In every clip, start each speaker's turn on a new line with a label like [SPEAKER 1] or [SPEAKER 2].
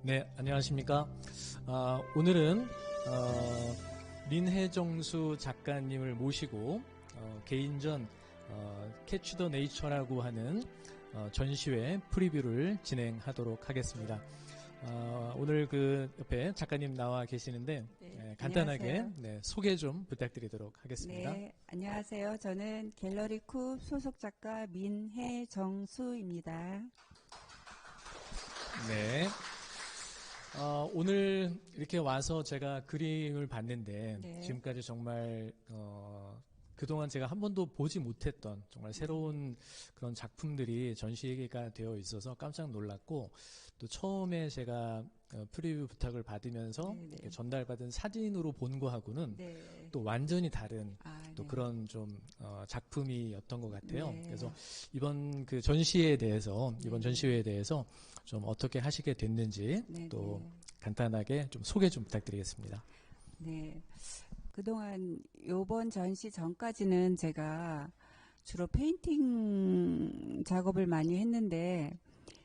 [SPEAKER 1] 네, 안녕하십니까. 오늘은 린혜정수 작가님을 모시고 개인전 캐치 더 네이처라고 하는 전시회 프리뷰를 진행하도록 하겠습니다. 오늘 그 옆에 작가님 나와 계시는데 간단하게 소개 좀 부탁드리도록 하겠습니다.
[SPEAKER 2] 네, 안녕하세요. 저는 갤러리 쿱 소속 작가 민혜정수입니다.
[SPEAKER 1] 네. 오늘 이렇게 와서 제가 그림을 봤는데 지금까지 정말 그동안 제가 한 번도 보지 못했던 정말 새로운 그런 작품들이 전시가 되어 있어서 깜짝 놀랐고, 또 처음에 제가 프리뷰 부탁을 받으면서 전달받은 사진으로 본 거하고는 또 완전히 다른 또 그런 좀 작품이었던 것 같아요. 그래서 이번 그 전시회에 대해서 좀 어떻게 하시게 됐는지 또 간단하게 좀 소개 좀 부탁드리겠습니다.
[SPEAKER 2] 네. 그동안 요번 전시 전까지는 제가 주로 페인팅 작업을 많이 했는데,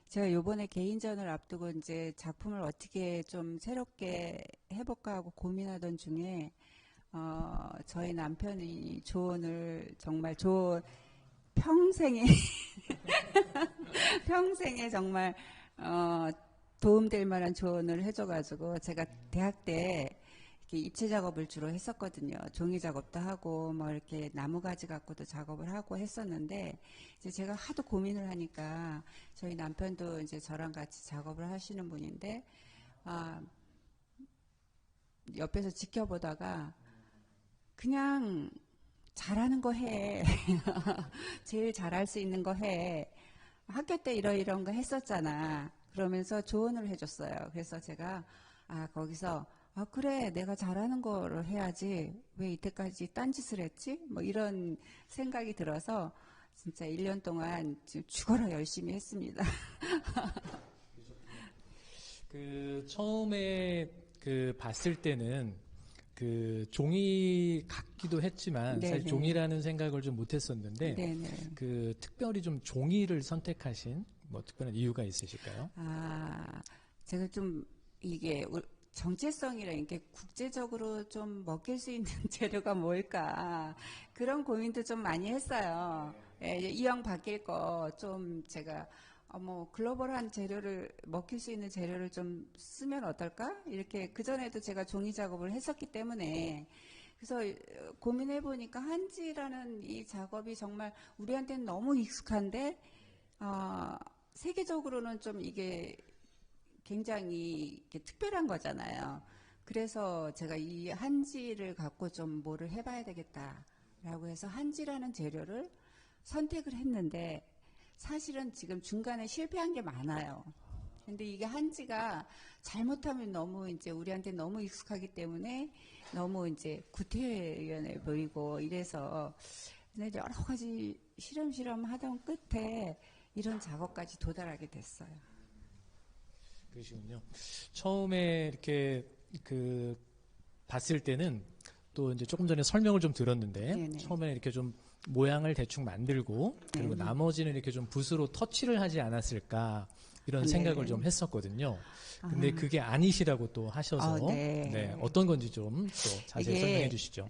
[SPEAKER 2] 제가 요번에 개인전을 앞두고 이제 작품을 어떻게 좀 새롭게 해볼까 하고 고민하던 중에 저희 남편이 조언을 정말 평생에 평생에 정말 도움될 만한 조언을 해줘가지고, 제가 대학 때 이렇게 입체 작업을 주로 했었거든요. 종이 작업도 하고 뭐 이렇게 나무가지 갖고도 작업을 하고 했었는데, 이제 제가 하도 고민을 하니까 저희 남편도 이제 저랑 같이 작업을 하시는 분인데, 옆에서 지켜보다가 그냥 잘하는 거 해. 제일 잘할 수 있는 거 해. 학교 때 이런 거 했었잖아. 그러면서 조언을 해줬어요. 그래서 제가 거기서 그래, 내가 잘하는 거를 해야지 왜 이때까지 딴짓을 했지? 뭐 이런 생각이 들어서 진짜 1년 동안 지금 죽어라 열심히 했습니다.
[SPEAKER 1] 그 처음에 그 봤을 때는 그 종이 같기도 했지만 사실 종이라는 생각을 좀 못했었는데, 그 특별히 좀 종이를 선택하신 뭐 특별한 이유가 있으실까요?
[SPEAKER 2] 제가 좀 이게 정체성이라 이게 국제적으로 좀 먹힐 수 있는 재료가 뭘까, 그런 고민도 좀 많이 했어요. 이왕 바뀔 거 좀 제가 뭐 글로벌한 재료를 먹힐 수 있는 재료를 좀 쓰면 어떨까? 이렇게 그전에도 제가 종이 작업을 했었기 때문에, 그래서 고민해 보니까 한지라는 이 작업이 정말 우리한테는 너무 익숙한데 세계적으로는 좀 이게 굉장히 특별한 거잖아요. 그래서 제가 이 한지를 갖고 좀 뭐를 해봐야 되겠다라고 해서 한지라는 재료를 선택을 했는데, 사실은 지금 중간에 실패한 게 많아요. 근데 이게 한지가 잘못하면 너무 이제 우리한테 너무 익숙하기 때문에 너무 이제 구태연해 보이고 이래서, 근데 여러 가지 실험 하던 끝에 이런 작업까지 도달하게 됐어요.
[SPEAKER 1] 그러시군요. 처음에 이렇게 그 봤을 때는 또 이제 조금 전에 설명을 좀 들었는데, 처음에는 이렇게 좀 모양을 대충 만들고 그리고 나머지는 이렇게 좀 붓으로 터치를 하지 않았을까 이런 생각을 좀 했었거든요. 근데 그게 아니시라고 또 하셔서 어떤 건지 좀 또 자세히 설명해 주시죠.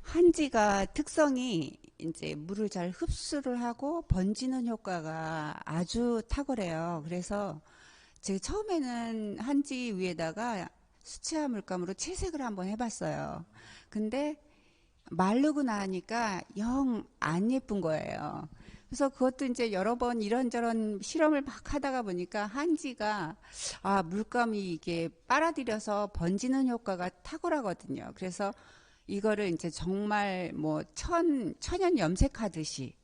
[SPEAKER 2] 한지가 특성이 이제 물을 잘 흡수를 하고 번지는 효과가 아주 탁월해요. 그래서 제가 처음에는 한지 위에다가 수채화 물감으로 채색을 한번 해봤어요. 근데 마르고 나니까 영 안 예쁜 거예요. 그래서 그것도 이제 여러 번 이런저런 실험을 막 하다가 보니까 한지가 물감이 이게 빨아들여서 번지는 효과가 탁월하거든요. 그래서 이거를 이제 정말 뭐 천연 염색하듯이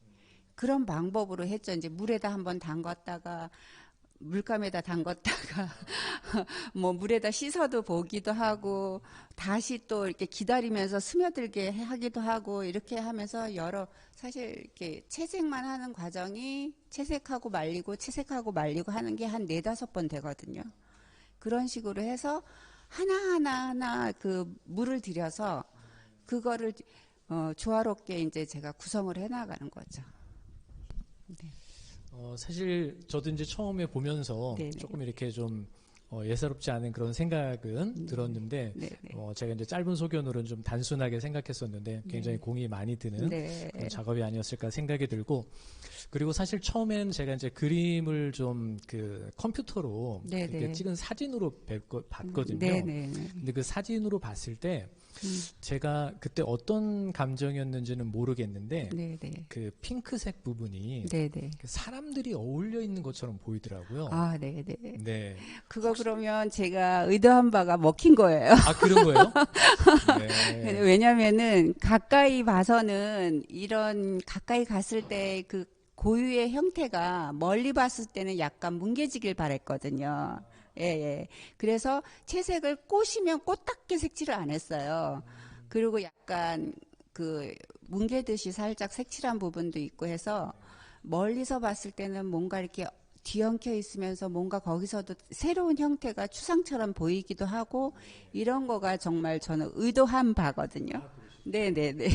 [SPEAKER 2] 그런 방법으로 했죠. 이제 물에다 한번 담갔다가 물감에다 담갔다가 뭐 물에다 씻어도 보기도 하고, 다시 또 이렇게 기다리면서 스며들게 하기도 하고, 이렇게 하면서 사실 이렇게 채색만 하는 과정이 채색하고 말리고 하는 게 한 4-5번 되거든요. 그런 식으로 해서 하나하나 그 물을 들여서 그거를 조화롭게 이제 제가 구성을 해나가는 거죠.
[SPEAKER 1] 사실 저도 이제 처음에 보면서 조금 이렇게 좀 예사롭지 않은 그런 생각은 들었는데 제가 이제 짧은 소견으로는 좀 단순하게 생각했었는데 굉장히 공이 많이 드는 그런 작업이 아니었을까 생각이 들고 그리고 사실 처음엔 제가 이제 그림을 좀 그 컴퓨터로 이렇게 찍은 사진으로 봤거든요. 근데 그 사진으로 봤을 때 제가 그때 어떤 감정이었는지는 모르겠는데 그 핑크색 부분이 그 사람들이 어울려 있는 것처럼 보이더라고요.
[SPEAKER 2] 아, 네네.
[SPEAKER 1] 네.
[SPEAKER 2] 그거 그러면 제가 의도한 바가 먹힌 거예요.
[SPEAKER 1] 아, 그런 거예요? 네.
[SPEAKER 2] 왜냐면은 가까이 봐서는 이런 가까이 갔을 때 그 고유의 형태가 멀리 봤을 때는 약간 뭉개지길 바랬거든요. 예. 그래서 채색을 꼬시면 꽃답게 색칠을 안 했어요. 그리고 약간 그 뭉개듯이 살짝 색칠한 부분도 있고 해서 멀리서 봤을 때는 뭔가 이렇게 뒤엉켜 있으면서 뭔가 거기서도 새로운 형태가 추상처럼 보이기도 하고 이런 거가 정말 저는 의도한 바거든요. 네네네.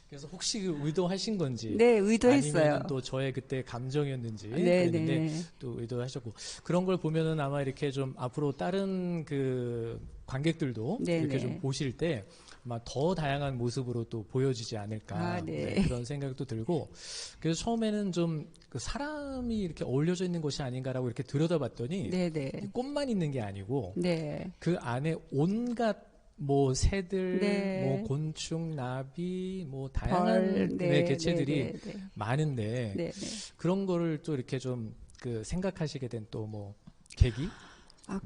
[SPEAKER 1] 그래서 혹시 의도하신 건지,
[SPEAKER 2] 네, 의도했어요.
[SPEAKER 1] 아니면 또 저의 그때 감정이었는지 그랬는데 또 의도하셨고 그런 걸 보면은 아마 이렇게 좀 앞으로 다른 그 관객들도 이렇게 좀 보실 때 아마 더 다양한 모습으로 또 보여지지 않을까 그런 생각도 들고 그래서 처음에는 좀 그 사람이 이렇게 어울려져 있는 것이 아닌가라고 이렇게 들여다봤더니 꽃만 있는 게 아니고 그 안에 온갖 뭐 새들, 뭐 곤충, 나비, 뭐 다양한 개체들이 많은데 그런 거를 또 이렇게 좀 그 생각하시게 된 또 뭐 계기?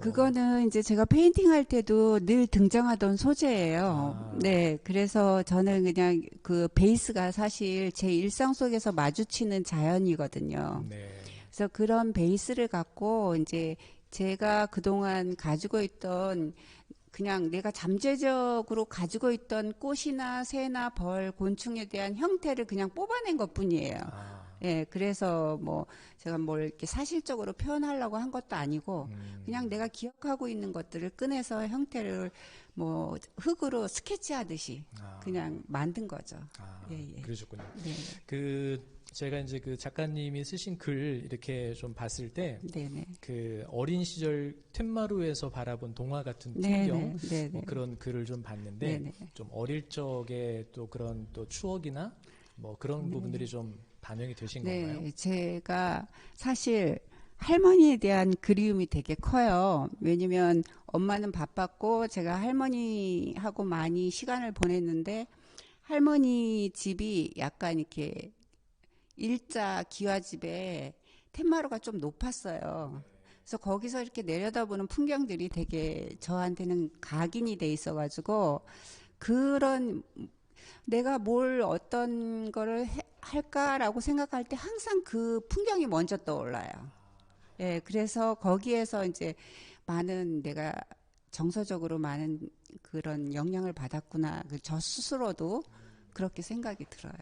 [SPEAKER 2] 그거는 이제 제가 페인팅 할 때도 늘 등장하던 소재예요. 네. 그래서 저는 그냥 그 베이스가 사실 제 일상 속에서 마주치는 자연이거든요. 그래서 그런 베이스를 갖고 이제 제가 그동안 가지고 있던 그냥 내가 잠재적으로 가지고 있던 꽃이나 새나 벌, 곤충에 대한 형태를 그냥 뽑아낸 것뿐이에요. 예, 그래서 뭐 제가 뭘 이렇게 사실적으로 표현하려고 한 것도 아니고 그냥 내가 기억하고 있는 것들을 꺼내서 형태를 뭐 흙으로 스케치하듯이 그냥 만든 거죠.
[SPEAKER 1] 그러셨군요. 그 제가 이제 그 작가님이 쓰신 글 이렇게 좀 봤을 때 그 어린 시절 텐마루에서 바라본 동화 같은 풍경 뭐 그런 글을 좀 봤는데 좀 어릴 적에 또 그런 또 추억이나 뭐 그런 부분들이 좀 반영이 되신 건가요?
[SPEAKER 2] 제가 사실 할머니에 대한 그리움이 되게 커요. 왜냐면 엄마는 바빴고 제가 할머니하고 많이 시간을 보냈는데 할머니 집이 약간 이렇게 일자 기와집에 텐마루가 좀 높았어요. 그래서 거기서 이렇게 내려다보는 풍경들이 되게 저한테는 각인이 돼 있어가지고 그런 내가 뭘 어떤 거를 할까라고 생각할 때 항상 그 풍경이 먼저 떠올라요. 예, 그래서 거기에서 이제 많은 내가 정서적으로 많은 그런 영향을 받았구나. 저 스스로도 그렇게 생각이 들어요.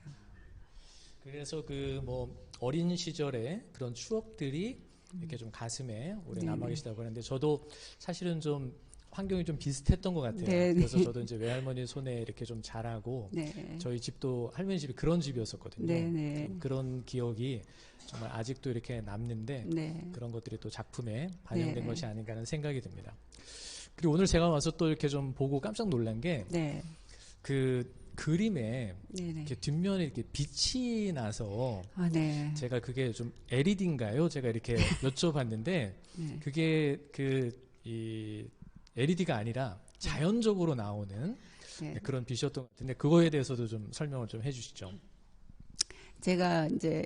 [SPEAKER 1] 그래서 그 뭐 어린 시절의 그런 추억들이 이렇게 좀 가슴에 오래 남아 계시다고 하는데 저도 사실은 좀 환경이 좀 비슷했던 것 같아요. 그래서 저도 이제 외할머니 손에 이렇게 좀 자라고 저희 집도 할머니 집이 그런 집이었었거든요. 그런 기억이 정말 아직도 이렇게 남는데 그런 것들이 또 작품에 반영된 것이 아닌가 하는 생각이 듭니다. 그리고 오늘 제가 와서 또 이렇게 좀 보고 깜짝 놀란 게 그 그림에 이렇게 뒷면에 이렇게 빛이 나서 제가 그게 좀 LED인가요? 제가 이렇게 여쭤봤는데 그게 이 LED가 아니라 자연적으로 나오는 그런 빛이었던 것 같은데 그거에 대해서도 좀 설명을 좀 해주시죠.
[SPEAKER 2] 제가 이제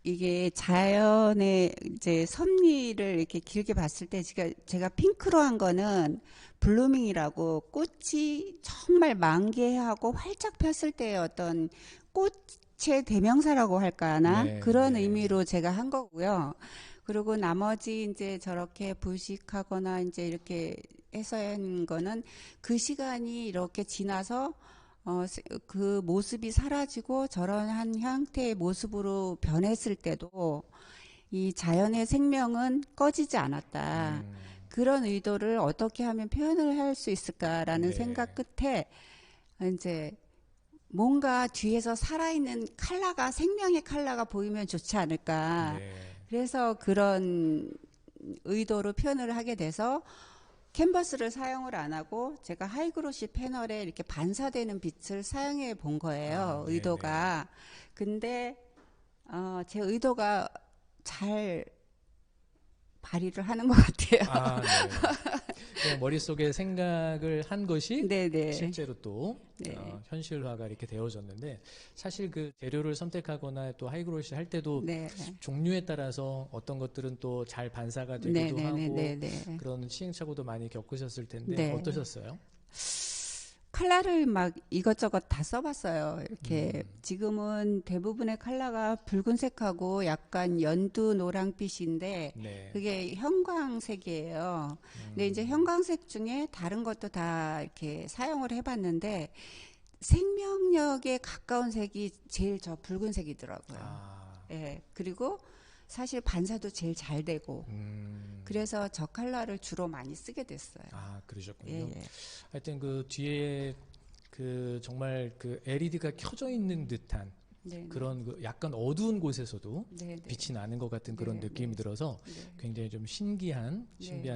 [SPEAKER 2] 이게 자연의 이제 섭리를 이렇게 길게 봤을 때 제가 핑크로 한 거는 블루밍이라고 꽃이 정말 만개하고 활짝 폈을 때의 어떤 꽃의 대명사라고 할까나 그런 의미로 제가 한 거고요. 그리고 나머지 이제 저렇게 불식하거나 이제 이렇게 해서 한 거는 그 시간이 이렇게 지나서 그 모습이 사라지고 저런 한 형태의 모습으로 변했을 때도 이 자연의 생명은 꺼지지 않았다. 그런 의도를 어떻게 하면 표현을 할 수 있을까라는 생각 끝에 이제 뭔가 뒤에서 살아있는 컬러가 생명의 컬러가 보이면 좋지 않을까. 그래서 그런 의도로 표현을 하게 돼서 캔버스를 사용을 안 하고 제가 하이그로시 패널에 이렇게 반사되는 빛을 사용해 본 거예요. 의도가. 근데 제 의도가 잘 발휘를 하는 것 같아요.
[SPEAKER 1] 그냥 머릿속에 생각을 한 것이
[SPEAKER 2] 네네.
[SPEAKER 1] 실제로 또
[SPEAKER 2] 네.
[SPEAKER 1] 현실화가 이렇게 되어졌는데, 사실 그 재료를 선택하거나 또 하이그로시 할 때도
[SPEAKER 2] 네.
[SPEAKER 1] 종류에 따라서 어떤 것들은 또 잘 반사가 되기도 하고 그런 시행착오도 많이 겪으셨을 텐데 어떠셨어요?
[SPEAKER 2] 컬러를 막 이것저것 다 써봤어요. 이렇게 지금은 대부분의 컬러가 붉은색하고 약간 연두 노랑빛인데 그게 형광색이에요. 근데 이제 형광색 중에 다른 것도 다 이렇게 사용을 해봤는데 생명력에 가까운 색이 제일 저 붉은색이더라고요. 예. 그리고 사실 반사도 제일 잘 되고 그래서 저 컬러를 주로 많이 쓰게 됐어요.
[SPEAKER 1] 그러셨군요.
[SPEAKER 2] 예.
[SPEAKER 1] 하여튼 그 뒤에 그 정말 그 LED가 켜져 있는 듯한 그런 그 약간 어두운 곳에서도 빛이 나는 것 같은 그런 느낌이 들어서 굉장히 좀 신비한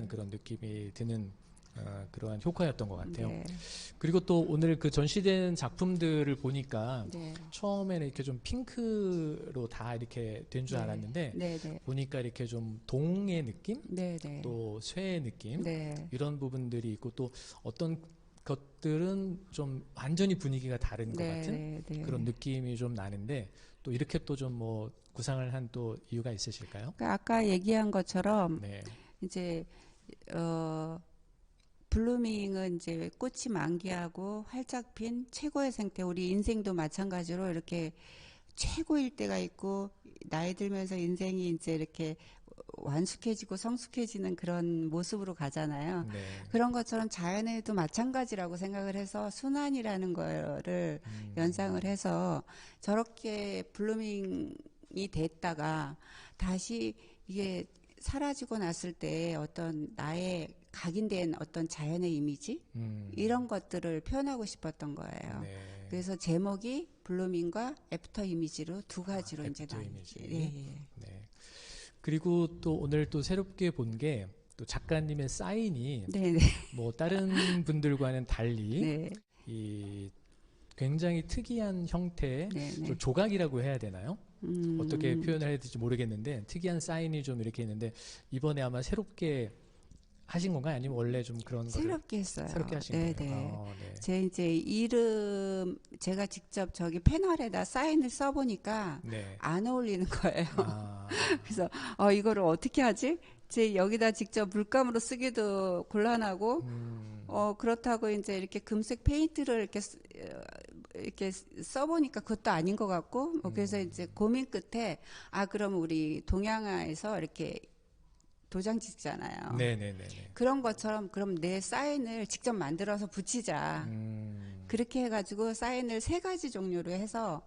[SPEAKER 1] 그런 느낌이 드는 그러한 효과였던 것 같아요. 그리고 또 오늘 그 전시된 작품들을 보니까 처음에는 이렇게 좀 핑크로 다 이렇게 된 줄 알았는데 보니까 이렇게 좀 동의 느낌, 또 쇠의 느낌 이런 부분들이 있고 또 어떤 것들은 좀 완전히 분위기가 다른 것 같은 그런 느낌이 좀 나는데 또 이렇게 또 좀 뭐 구상을 한 또 이유가 있으실까요?
[SPEAKER 2] 그러니까 아까 얘기한 것처럼 이제 블루밍은 이제 꽃이 만개하고 활짝 핀 최고의 생태, 우리 인생도 마찬가지로 이렇게 최고일 때가 있고 나이 들면서 인생이 이제 이렇게 완숙해지고 성숙해지는 그런 모습으로 가잖아요. 그런 것처럼 자연에도 마찬가지라고 생각을 해서 순환이라는 거를 연상을 해서 저렇게 블루밍이 됐다가 다시 이게 사라지고 났을 때 어떤 나의 각인된 어떤 자연의 이미지 이런 것들을 표현하고 싶었던 거예요. 그래서 제목이 블루밍과 애프터 이미지로 두 가지로 이제 나뉘지.
[SPEAKER 1] 그리고 또 오늘 또 새롭게 본 게 또 작가님의 사인이 뭐 다른 분들과는 달리 이 굉장히 특이한 형태의 조각이라고 해야 되나요? 어떻게 표현을 해야 될지 모르겠는데 특이한 사인이 좀 이렇게 있는데 이번에 아마 새롭게 하신 건가요? 아니면 원래 좀 그런 거를
[SPEAKER 2] 새롭게 했어요.
[SPEAKER 1] 새롭게 하신 거예요?
[SPEAKER 2] 제 이제 이름 제가 직접 저기 패널에다 사인을 써보니까 안 어울리는 거예요. 그래서 이거를 어떻게 하지? 제 여기다 직접 물감으로 쓰기도 곤란하고 그렇다고 이제 이렇게 금색 페인트를 이렇게 써보니까 그것도 아닌 것 같고 그래서 이제 고민 끝에 그럼 우리 동양화에서 이렇게 도장 찍잖아요. 그런 것처럼 그럼 내 사인을 직접 만들어서 붙이자. 그렇게 해가지고 사인을 3가지 종류로 해서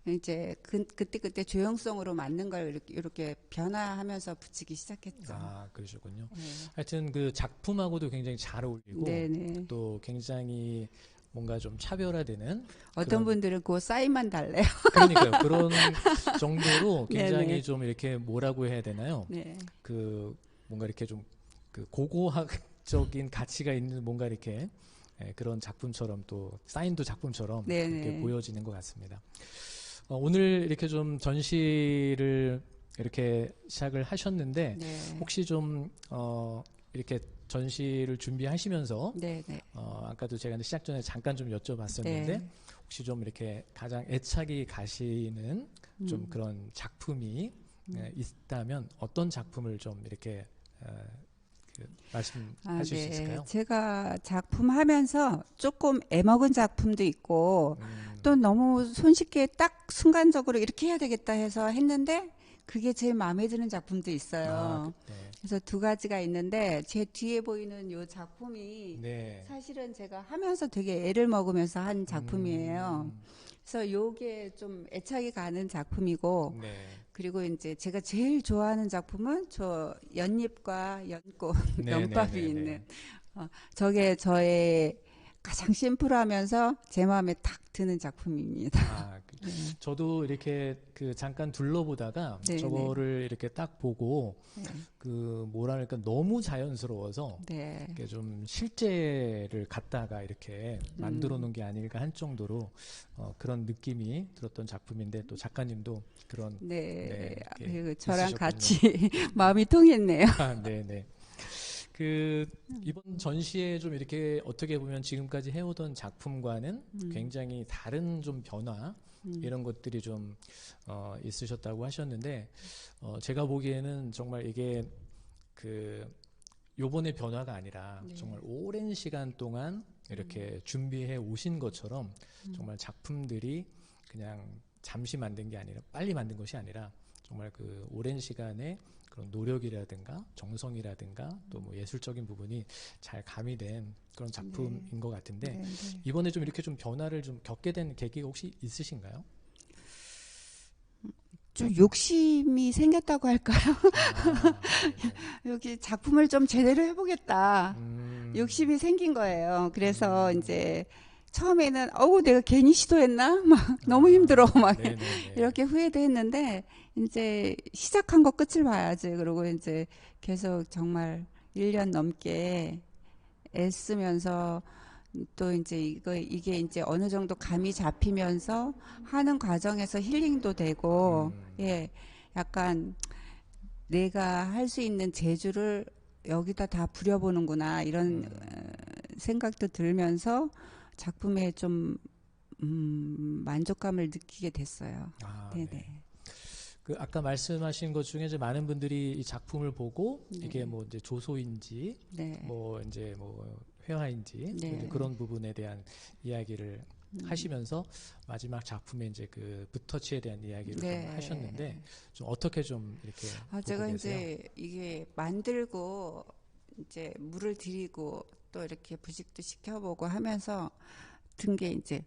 [SPEAKER 2] 이제 그때 조형성으로 맞는 걸 이렇게 변화하면서 붙이기 시작했죠.
[SPEAKER 1] 그러셨군요. 하여튼 그 작품하고도 굉장히 잘 어울리고 또 굉장히 뭔가 좀 차별화되는
[SPEAKER 2] 어떤 분들은 그 사인만 달래요.
[SPEAKER 1] 그러니까요. 그런 정도로 굉장히 좀 이렇게 뭐라고 해야 되나요? 그 뭔가 이렇게 좀 그 고고학적인 가치가 있는 뭔가 이렇게 그런 작품처럼 또 사인도 작품처럼 이렇게 보여지는 것 같습니다. 오늘 이렇게 좀 전시를 이렇게 시작을 하셨는데 혹시 좀 이렇게 전시를 준비하시면서 아까도 제가 시작 전에 잠깐 좀 여쭤봤었는데 혹시 좀 이렇게 가장 애착이 가시는 좀 그런 작품이 있다면 어떤 작품을 좀 이렇게 말씀하실 수 있을까요?
[SPEAKER 2] 제가 작품하면서 조금 애먹은 작품도 있고 또 너무 손쉽게 딱 순간적으로 이렇게 해야 되겠다 해서 했는데 그게 제일 마음에 드는 작품도 있어요. 그래서 2가지가 있는데 제 뒤에 보이는 이 작품이 사실은 제가 하면서 되게 애를 먹으면서 한 작품이에요. 그래서 요게 좀 애착이 가는 작품이고 그리고 이제 제가 제일 좋아하는 작품은 저 연잎과 연꽃 연밥이 있는 저게 저의 가장 심플하면서 제 마음에 딱 드는 작품입니다. 네.
[SPEAKER 1] 저도 이렇게 그 잠깐 둘러보다가
[SPEAKER 2] 네,
[SPEAKER 1] 저거를 이렇게 딱 보고
[SPEAKER 2] 네.
[SPEAKER 1] 그 뭐랄까 너무 자연스러워서
[SPEAKER 2] 네.
[SPEAKER 1] 이렇게 좀 실제를 갖다가 이렇게 만들어 놓은 게 아닐까 할 정도로 그런 느낌이 들었던 작품인데 또 작가님도 그런
[SPEAKER 2] 네.
[SPEAKER 1] 이렇게
[SPEAKER 2] 저랑
[SPEAKER 1] 있으셨군요.
[SPEAKER 2] 같이 마음이 통했네요.
[SPEAKER 1] 네네. 그 이번 전시에 좀 이렇게 어떻게 보면 지금까지 해오던 작품과는 굉장히 다른 좀 변화 이런 것들이 좀 있으셨다고 하셨는데 제가 보기에는 정말 이게 그 요번의 변화가 아니라
[SPEAKER 2] 네.
[SPEAKER 1] 정말 오랜 시간 동안 이렇게 준비해 오신 것처럼 정말 작품들이 그냥 잠시 만든 게 아니라 빨리 만든 것이 아니라 정말 그 오랜 시간에 그런 노력이라든가 정성이라든가 또 뭐 예술적인 부분이 잘 가미된 그런 작품인 것 같은데
[SPEAKER 2] 네, 네.
[SPEAKER 1] 이번에 좀 이렇게 좀 변화를 좀 겪게 된 계기가 혹시 있으신가요?
[SPEAKER 2] 좀 욕심이 생겼다고 할까요? 여기 작품을 좀 제대로 해보겠다. 욕심이 생긴 거예요. 그래서 이제 처음에는 내가 괜히 시도했나? 막 너무 힘들어. 막
[SPEAKER 1] 네네네.
[SPEAKER 2] 이렇게 후회도 했는데 이제 시작한 거 끝을 봐야지. 그리고 이제 계속 정말 1년 넘게 애쓰면서 또 이제 이게 이제 어느 정도 감이 잡히면서 하는 과정에서 힐링도 되고 예, 약간 내가 할 수 있는 재주를 여기다 다 부려보는구나 이런 생각도 들면서 작품에 좀 만족감을 느끼게 됐어요. 네네.
[SPEAKER 1] 네. 그 아까 말씀하신 것 중에 이제 많은 분들이 이 작품을 보고 이게 뭐 이제 조소인지
[SPEAKER 2] 네.
[SPEAKER 1] 뭐 이제 뭐 회화인지
[SPEAKER 2] 네.
[SPEAKER 1] 이제 그런 부분에 대한 이야기를 하시면서 마지막 작품에 이제 그 붓터치에 대한 이야기를
[SPEAKER 2] 네.
[SPEAKER 1] 좀 하셨는데 좀 어떻게 좀 이렇게 보고
[SPEAKER 2] 제가
[SPEAKER 1] 계세요?
[SPEAKER 2] 이제 이게 만들고 이제 물을 들이고 또 이렇게 부식도 시켜보고 하면서 든 게 이제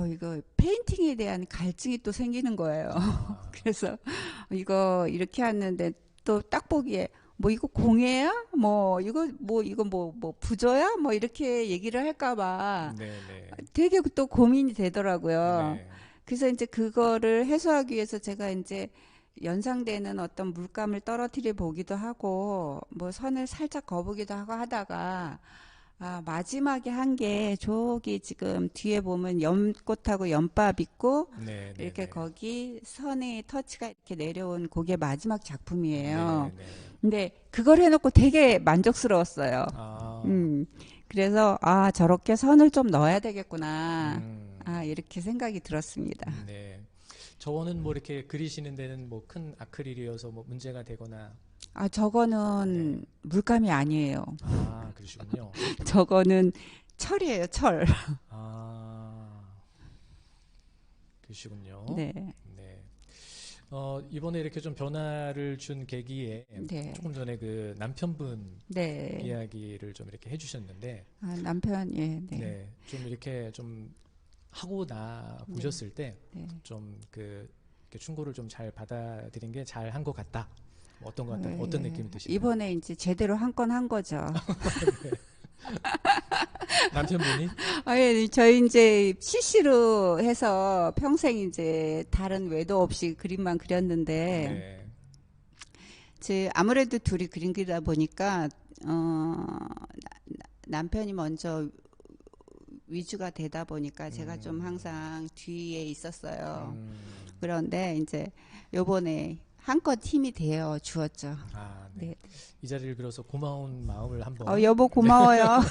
[SPEAKER 2] 이거 페인팅에 대한 갈증이 또 생기는 거예요. 그래서 이거 이렇게 하는데 또 딱 보기에 뭐 이거 공예야? 이거 부조야? 뭐 이렇게 얘기를 할까봐
[SPEAKER 1] 네네.
[SPEAKER 2] 되게 또 고민이 되더라고요.
[SPEAKER 1] 네.
[SPEAKER 2] 그래서 이제 그거를 해소하기 위해서 제가 이제 연상되는 어떤 물감을 떨어뜨려 보기도 하고 뭐 선을 살짝 거보기도 하고 하다가 마지막에 한 게 저기 지금 뒤에 보면 연꽃하고 연밥 있고
[SPEAKER 1] 네, 네,
[SPEAKER 2] 이렇게
[SPEAKER 1] 네.
[SPEAKER 2] 거기 선의 터치가 이렇게 내려온 그게 마지막 작품이에요.
[SPEAKER 1] 네, 네.
[SPEAKER 2] 근데 그걸 해놓고 되게 만족스러웠어요.
[SPEAKER 1] 아,
[SPEAKER 2] 그래서 저렇게 선을 좀 넣어야 되겠구나.
[SPEAKER 1] 음,
[SPEAKER 2] 이렇게 생각이 들었습니다.
[SPEAKER 1] 네. 저거는 뭐 이렇게 그리시는 데는 뭐 큰 아크릴이어서 뭐 문제가 되거나
[SPEAKER 2] 저거는 물감이 아니에요.
[SPEAKER 1] 그러시군요.
[SPEAKER 2] 저거는 철이에요, 철.
[SPEAKER 1] 아, 그러시군요.
[SPEAKER 2] 네.
[SPEAKER 1] 네. 이번에 이렇게 좀 변화를 준 계기에
[SPEAKER 2] 네.
[SPEAKER 1] 조금 전에 그 남편분
[SPEAKER 2] 네.
[SPEAKER 1] 이야기를 좀 이렇게 해주셨는데,
[SPEAKER 2] 남편, 예, 네.
[SPEAKER 1] 네. 좀 이렇게 좀 하고 나 보셨을 때
[SPEAKER 2] 네.
[SPEAKER 1] 좀 그 충고를 좀 잘 받아들인 게 잘 한 것 같다. 뭐 어떤 것 같다. 어떤 느낌이 드시나요?
[SPEAKER 2] 이번에 이제 제대로 한 건 한 거죠.
[SPEAKER 1] 남편분이?
[SPEAKER 2] 예, 저희 이제 CC로 해서 평생 이제 다른 외도 없이 그림만 그렸는데,
[SPEAKER 1] 네.
[SPEAKER 2] 아무래도 둘이 그림 그리다 보니까, 남편이 먼저 위주가 되다 보니까 제가 좀 항상 뒤에 있었어요. 그런데 이제 요번에 한껏 힘이 되어 주었죠.
[SPEAKER 1] 네.
[SPEAKER 2] 네.
[SPEAKER 1] 이 자리를 빌어서 고마운 마음을 한번.
[SPEAKER 2] 여보 고마워요.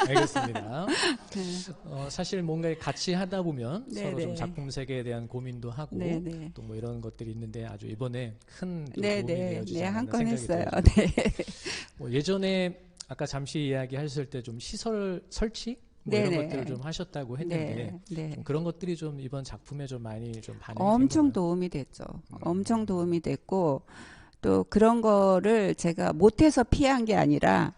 [SPEAKER 1] 알겠습니다. 사실 뭔가 같이 하다 보면 서로 좀
[SPEAKER 2] 네네.
[SPEAKER 1] 작품 세계에 대한 고민도 하고
[SPEAKER 2] 네네.
[SPEAKER 1] 또 뭐 이런 것들이 있는데 아주 이번에 큰 또 도움이
[SPEAKER 2] 네네.
[SPEAKER 1] 되어주지
[SPEAKER 2] 네,
[SPEAKER 1] 않았나
[SPEAKER 2] 한 건
[SPEAKER 1] 생각이
[SPEAKER 2] 했어요.
[SPEAKER 1] 들어요.
[SPEAKER 2] 네.
[SPEAKER 1] 뭐 예전에 아까 잠시 이야기하셨을 때 좀 시설 설치 뭐 이런
[SPEAKER 2] 네네.
[SPEAKER 1] 것들을 좀 하셨다고 했는데
[SPEAKER 2] 네.
[SPEAKER 1] 좀 그런 것들이 좀 이번 작품에 좀 많이 좀 반영이
[SPEAKER 2] 엄청
[SPEAKER 1] 된 건가요?
[SPEAKER 2] 도움이 됐죠. 엄청 도움이 됐고 또 그런 거를 제가 못해서 피한 게 아니라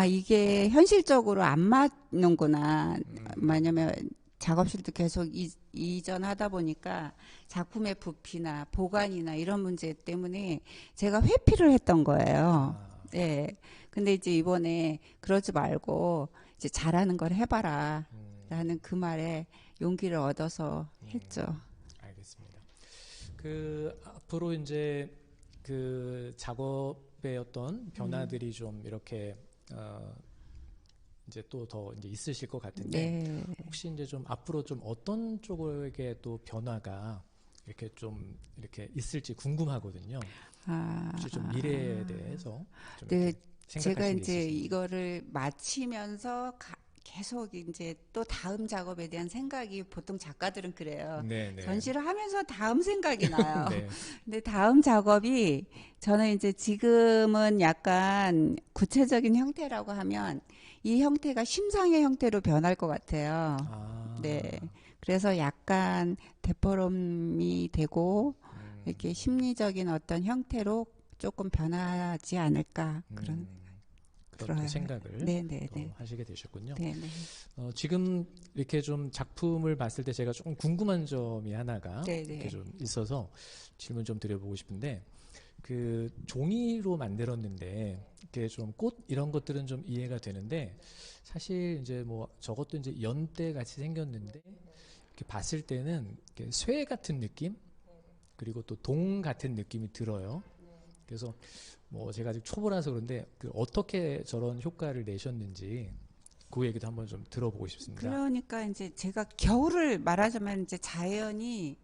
[SPEAKER 2] 이게 현실적으로 안 맞는구나. 왜냐면 작업실도 계속 이전하다 보니까 작품의 부피나 보관이나 이런 문제 때문에 제가 회피를 했던 거예요. 네. 근데 이제 이번에 그러지 말고 이제 잘하는 걸 해봐라. 라는 그 말에 용기를 얻어서 했죠.
[SPEAKER 1] 알겠습니다. 그 앞으로 이제 그 작업의 어떤 변화들이 좀 이렇게 이제 또 더 이제 있으실 것 같은데
[SPEAKER 2] 네.
[SPEAKER 1] 혹시 이제 좀 앞으로 좀 어떤 쪽에 또 변화가 이렇게 좀 이렇게 있을지 궁금하거든요. 혹시 좀 미래에 대해서 좀
[SPEAKER 2] 네,
[SPEAKER 1] 이렇게
[SPEAKER 2] 제가
[SPEAKER 1] 생각하시는 게
[SPEAKER 2] 이제
[SPEAKER 1] 있으신지.
[SPEAKER 2] 이거를 마치면서 계속 이제 또 다음 작업에 대한 생각이 보통 작가들은 그래요.
[SPEAKER 1] 네네.
[SPEAKER 2] 전시를 하면서 다음 생각이 나요.
[SPEAKER 1] 네.
[SPEAKER 2] 근데 다음 작업이 저는 이제 지금은 약간 구체적인 형태라고 하면 이 형태가 심상의 형태로 변할 것 같아요. 네.
[SPEAKER 1] 아,
[SPEAKER 2] 그래서 약간 데포럼이 되고 이렇게 심리적인 어떤 형태로 조금 변하지 않을까 그런
[SPEAKER 1] 그런 또
[SPEAKER 2] 들어요.
[SPEAKER 1] 생각을 또
[SPEAKER 2] 네네네.
[SPEAKER 1] 하시게 되셨군요.
[SPEAKER 2] 네네.
[SPEAKER 1] 지금 이렇게 좀 작품을 봤을 때 제가 조금 궁금한 점이 하나가 이렇게
[SPEAKER 2] 네네.
[SPEAKER 1] 좀 있어서 질문 좀 드려보고 싶은데 그 종이로 만들었는데 이렇게 좀 꽃 이런 것들은 좀 이해가 되는데 사실 이제 뭐 저것도 이제 연대 같이 생겼는데 이렇게 봤을 때는 이렇게 쇠 같은 느낌 그리고 또 동 같은 느낌이 들어요. 그래서 뭐 제가 아직 초보라서 그런데 그 어떻게 저런 효과를 내셨는지 그 얘기도 한번 좀 들어보고 싶습니다.
[SPEAKER 2] 그러니까 이제 제가 겨울을 말하자면 이제 자연이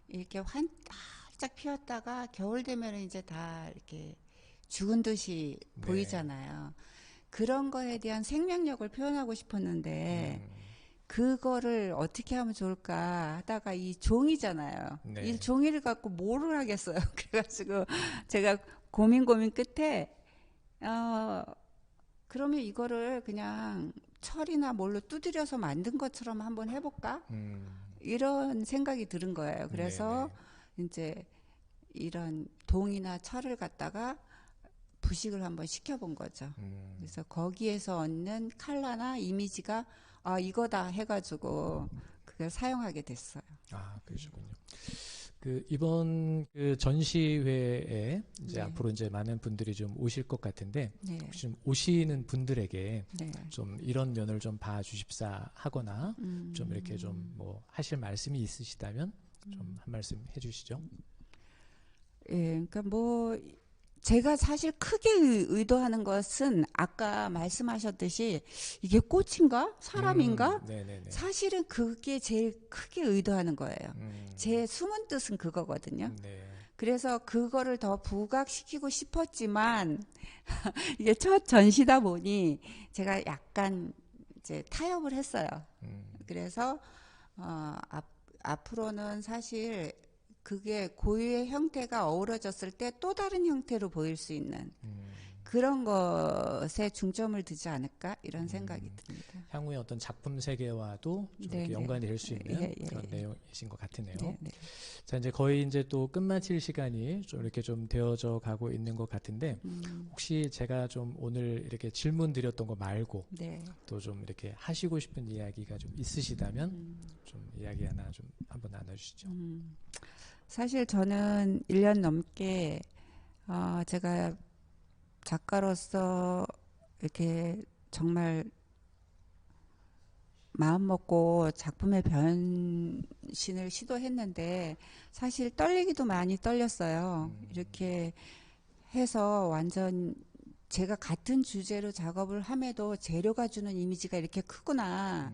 [SPEAKER 2] 이렇게 활짝 피었다가 겨울 되면 이제 다 이렇게 죽은 듯이
[SPEAKER 1] 네.
[SPEAKER 2] 보이잖아요. 그런 거에 대한 생명력을 표현하고 싶었는데
[SPEAKER 1] 음,
[SPEAKER 2] 그거를 어떻게 하면 좋을까 하다가 이 종이잖아요. 이
[SPEAKER 1] 네.
[SPEAKER 2] 종이를 갖고 뭐를 하겠어요. 그래가지고 제가 고민 끝에 어 그러면 이거를 그냥 철이나 뭘로 두드려서 만든 것처럼 한번 해볼까?
[SPEAKER 1] 음,
[SPEAKER 2] 이런 생각이 들은 거예요. 그래서
[SPEAKER 1] 네네.
[SPEAKER 2] 이제 이런 동이나 철을 갖다가 부식을 한번 시켜본 거죠. 그래서 거기에서 얻는 컬러나 이미지가 아 이거다 해가지고 그걸 사용하게 됐어요.
[SPEAKER 1] 아, 그러시군요. 그 이번 그 전시회에 이제
[SPEAKER 2] 네,
[SPEAKER 1] 앞으로 이제 많은 분들이 좀 오실 것 같은데
[SPEAKER 2] 네,
[SPEAKER 1] 혹시 좀 오시는 분들에게
[SPEAKER 2] 네.
[SPEAKER 1] 좀 이런 면을 좀 봐주십사 하거나 좀 이렇게 좀 뭐 하실 말씀이 있으시다면 좀 한 말씀 해주시죠.
[SPEAKER 2] 예, 그러니까 뭐 제가 사실 크게 의도하는 것은 아까 말씀하셨듯이 이게 꽃인가 사람인가
[SPEAKER 1] 네네네.
[SPEAKER 2] 사실은 그게 제일 크게 의도하는 거예요.
[SPEAKER 1] 음,
[SPEAKER 2] 제 숨은 뜻은 그거거든요.
[SPEAKER 1] 네.
[SPEAKER 2] 그래서 그거를 더 부각시키고 싶었지만 이게 첫 전시다 보니 제가 약간 이제 타협을 했어요. 그래서 앞으로는 사실 그게 고유의 형태가 어우러졌을 때 또 다른 형태로 보일 수 있는 그런 것에 중점을 두지 않을까 이런 생각이 듭니다.
[SPEAKER 1] 향후의 어떤 작품 세계와도 좀 이렇게
[SPEAKER 2] 네네.
[SPEAKER 1] 연관이 될 수 있는
[SPEAKER 2] 예, 예,
[SPEAKER 1] 그런
[SPEAKER 2] 예.
[SPEAKER 1] 내용이신 것 같으네요.
[SPEAKER 2] 네네.
[SPEAKER 1] 자, 이제 거의 이제 또 끝마칠 시간이 좀 이렇게 좀 되어져 가고 있는 것 같은데 혹시 제가 좀 오늘 이렇게 질문 드렸던 거 말고
[SPEAKER 2] 네.
[SPEAKER 1] 또 좀 이렇게 하시고 싶은 이야기가 좀 있으시다면 좀 이야기 하나 좀 한번 나눠주시죠.
[SPEAKER 2] 사실 저는 1년 넘게 제가 작가로서 이렇게 정말 마음 먹고 작품의 변신을 시도했는데 사실 떨리기도 많이 떨렸어요. 이렇게 해서 완전 제가 같은 주제로 작업을 함에도 재료가 주는 이미지가 이렇게 크구나.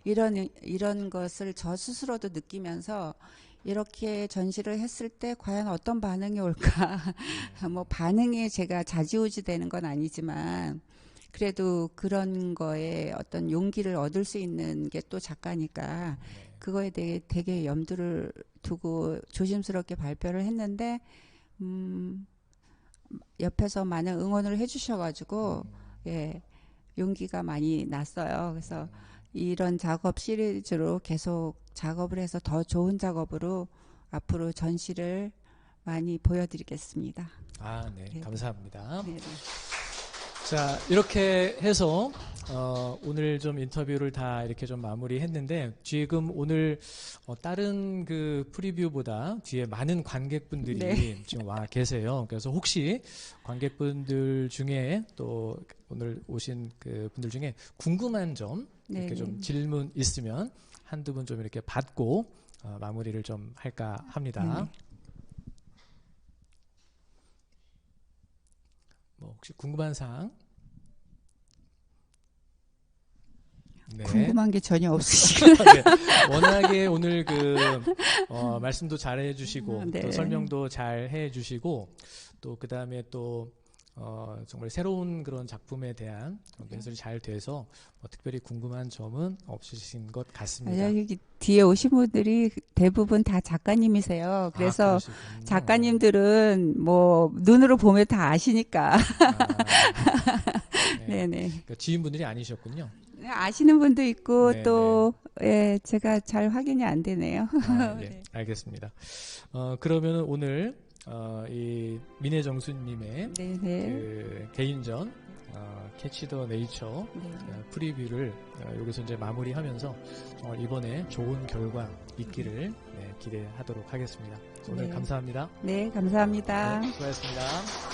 [SPEAKER 2] 이런 것을 저 스스로도 느끼면서 이렇게 전시를 했을 때 과연 어떤 반응이 올까? 뭐 반응에 제가 좌지우지 되는 건 아니지만 그래도 그런 거에 어떤 용기를 얻을 수 있는 게 또 작가니까
[SPEAKER 1] 네.
[SPEAKER 2] 그거에 대해 되게 염두를 두고 조심스럽게 발표를 했는데 옆에서 많은 응원을 해주셔가지고 예 용기가 많이 났어요. 그래서 이런 작업 시리즈로 계속 작업을 해서 더 좋은 작업으로 앞으로 전시를 많이 보여드리겠습니다.
[SPEAKER 1] 아, 네.
[SPEAKER 2] 네네.
[SPEAKER 1] 감사합니다.
[SPEAKER 2] 네네.
[SPEAKER 1] 자, 이렇게 해서 오늘 좀 인터뷰를 다 이렇게 좀 마무리했는데 지금 오늘 다른 그 프리뷰보다 뒤에 많은 관객분들이
[SPEAKER 2] 네.
[SPEAKER 1] 지금 와 계세요. 그래서 혹시 관객분들 중에 또 오늘 오신 그 분들 중에 궁금한 점 이렇게
[SPEAKER 2] 네.
[SPEAKER 1] 좀 질문 있으면 한두 분 좀 이렇게 받고 마무리를 좀 할까 합니다.
[SPEAKER 2] 네.
[SPEAKER 1] 뭐 혹시 궁금한 사항? 네.
[SPEAKER 2] 궁금한 게 전혀 없으시고.
[SPEAKER 1] 네. 워낙에 오늘 말씀도 잘 해주시고
[SPEAKER 2] 네.
[SPEAKER 1] 또 설명도 잘 해주시고 또 그 다음에 또 정말 새로운 그런 작품에 대한 해설이 잘 돼서 특별히 궁금한 점은 없으신 것 같습니다.
[SPEAKER 2] 여기 뒤에 오신 분들이 대부분 다 작가님이세요. 그래서
[SPEAKER 1] 그러시군요.
[SPEAKER 2] 작가님들은 뭐 눈으로 보면 다 아시니까.
[SPEAKER 1] 네.
[SPEAKER 2] 네네.
[SPEAKER 1] 그러니까 지인분들이 아니셨군요.
[SPEAKER 2] 아시는 분도 있고
[SPEAKER 1] 네네.
[SPEAKER 2] 또 예, 제가 잘 확인이 안 되네요.
[SPEAKER 1] 예,
[SPEAKER 2] 네.
[SPEAKER 1] 알겠습니다. 그러면은 오늘 이 민혜정수님의
[SPEAKER 2] 네네.
[SPEAKER 1] 그 개인전 캐치 더 네이처
[SPEAKER 2] 네.
[SPEAKER 1] 프리뷰를 여기서 이제 마무리하면서 정말 이번에 좋은 결과 있기를 기대하도록 하겠습니다. 오늘
[SPEAKER 2] 네.
[SPEAKER 1] 감사합니다.
[SPEAKER 2] 네, 감사합니다.
[SPEAKER 1] 네, 수고하셨습니다.